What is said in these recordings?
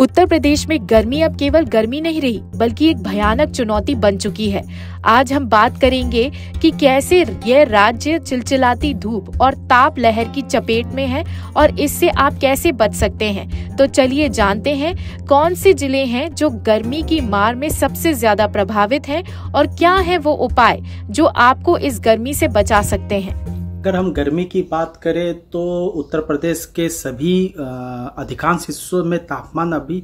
उत्तर प्रदेश में गर्मी अब केवल गर्मी नहीं रही बल्कि एक भयानक चुनौती बन चुकी है। आज हम बात करेंगे कि कैसे यह राज्य चिलचिलाती धूप और ताप लहर की चपेट में है और इससे आप कैसे बच सकते हैं। तो चलिए जानते हैं कौन से जिले हैं जो गर्मी की मार में सबसे ज्यादा प्रभावित हैं और क्या है वो उपाय जो आपको इस गर्मी से बचा सकते हैं। अगर हम गर्मी की बात करें तो उत्तर प्रदेश के सभी अधिकांश हिस्सों में तापमान अभी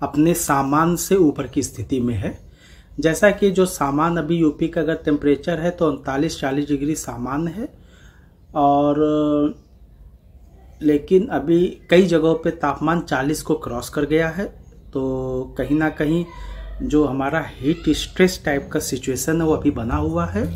अपने सामान्य से ऊपर की स्थिति में है। जैसा कि जो सामान्य अभी यूपी का अगर टेम्परेचर है तो 39-40 डिग्री सामान्य है, और लेकिन अभी कई जगहों पे तापमान 40 को क्रॉस कर गया है। तो कहीं ना कहीं जो हमारा हीट स्ट्रेस टाइप का सिचुएशन है वो अभी बना हुआ है।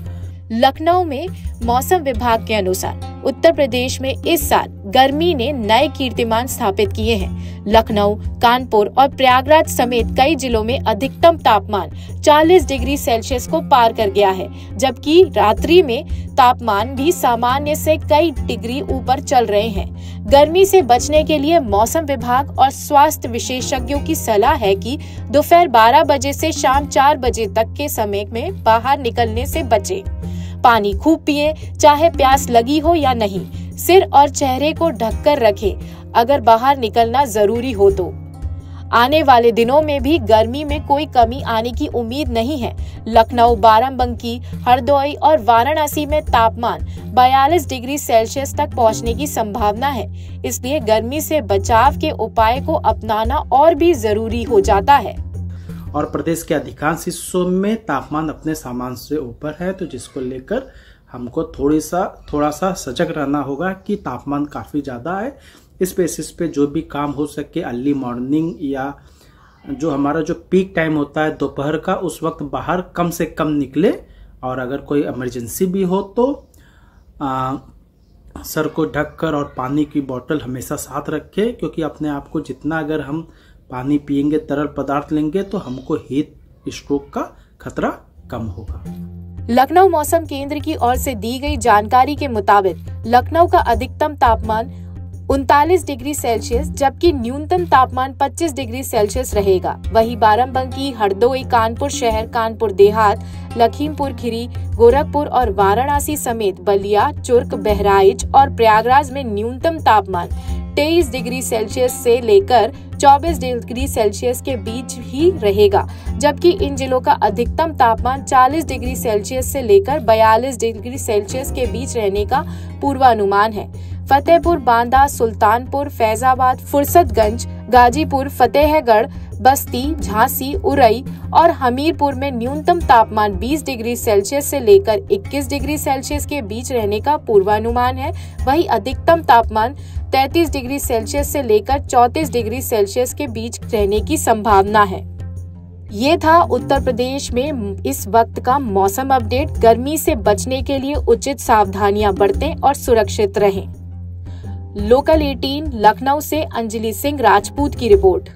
लखनऊ में मौसम विभाग के अनुसार उत्तर प्रदेश में इस साल गर्मी ने नए कीर्तिमान स्थापित किए हैं। लखनऊ, कानपुर और प्रयागराज समेत कई जिलों में अधिकतम तापमान 40 डिग्री सेल्सियस को पार कर गया है, जबकि रात्रि में तापमान भी सामान्य से कई डिग्री ऊपर चल रहे हैं। गर्मी से बचने के लिए मौसम विभाग और स्वास्थ्य विशेषज्ञों की सलाह है कि दोपहर 12 बजे से शाम 4 बजे तक के समय में बाहर निकलने से बचें। पानी खूब पिए, चाहे प्यास लगी हो या नहीं। सिर और चेहरे को ढककर रखें अगर बाहर निकलना जरूरी हो तो। आने वाले दिनों में भी गर्मी में कोई कमी आने की उम्मीद नहीं है। लखनऊ, बाराबंकी, हरदोई और वाराणसी में तापमान 42 डिग्री सेल्सियस तक पहुंचने की संभावना है। इसलिए गर्मी से बचाव के उपाय को अपनाना और भी जरूरी हो जाता है। और प्रदेश के अधिकांश हिस्सों में तापमान अपने सामान्य से ऊपर है, तो जिसको लेकर हमको थोड़ा सा सजग रहना होगा कि तापमान काफ़ी ज़्यादा है। इस बेसिस पे जो भी काम हो सके अर्ली मॉर्निंग या जो हमारा जो पीक टाइम होता है दोपहर का, उस वक्त बाहर कम से कम निकले। और अगर कोई इमरजेंसी भी हो तो सर को ढककर और पानी की बोतल हमेशा साथ रखें, क्योंकि अपने आप को जितना अगर हम पानी पिएंगे, तरल पदार्थ लेंगे, तो हमको हीट स्ट्रोक का खतरा कम होगा। लखनऊ मौसम केंद्र की ओर से दी गई जानकारी के मुताबिक लखनऊ का अधिकतम तापमान 39 डिग्री सेल्सियस जबकि न्यूनतम तापमान 25 डिग्री सेल्सियस रहेगा। वहीं बाराबंकी, हरदोई, कानपुर शहर, कानपुर देहात, लखीमपुर खीरी, गोरखपुर और वाराणसी समेत बलिया, चुर्क, बहराइच और प्रयागराज में न्यूनतम तापमान 23 डिग्री सेल्सियस से लेकर 24 डिग्री सेल्सियस के बीच ही रहेगा, जबकि इन जिलों का अधिकतम तापमान 40 डिग्री सेल्सियस से लेकर 42 डिग्री सेल्सियस के बीच रहने का पूर्वानुमान है। फतेहपुर, बांदा, सुल्तानपुर, फैजाबाद, फुर्सतगंज, गाजीपुर, फतेहगढ़, बस्ती, झांसी, उरई और हमीरपुर में न्यूनतम तापमान 20 डिग्री सेल्सियस से लेकर 21 डिग्री सेल्सियस के बीच रहने का पूर्वानुमान है। वहीं अधिकतम तापमान 33 डिग्री सेल्सियस से लेकर 34 डिग्री सेल्सियस के बीच रहने की संभावना है। ये था उत्तर प्रदेश में इस वक्त का मौसम अपडेट। गर्मी से बचने के लिए उचित सावधानियां बरतें और सुरक्षित रहें। लोकल 18 लखनऊ से अंजलि सिंह राजपूत की रिपोर्ट।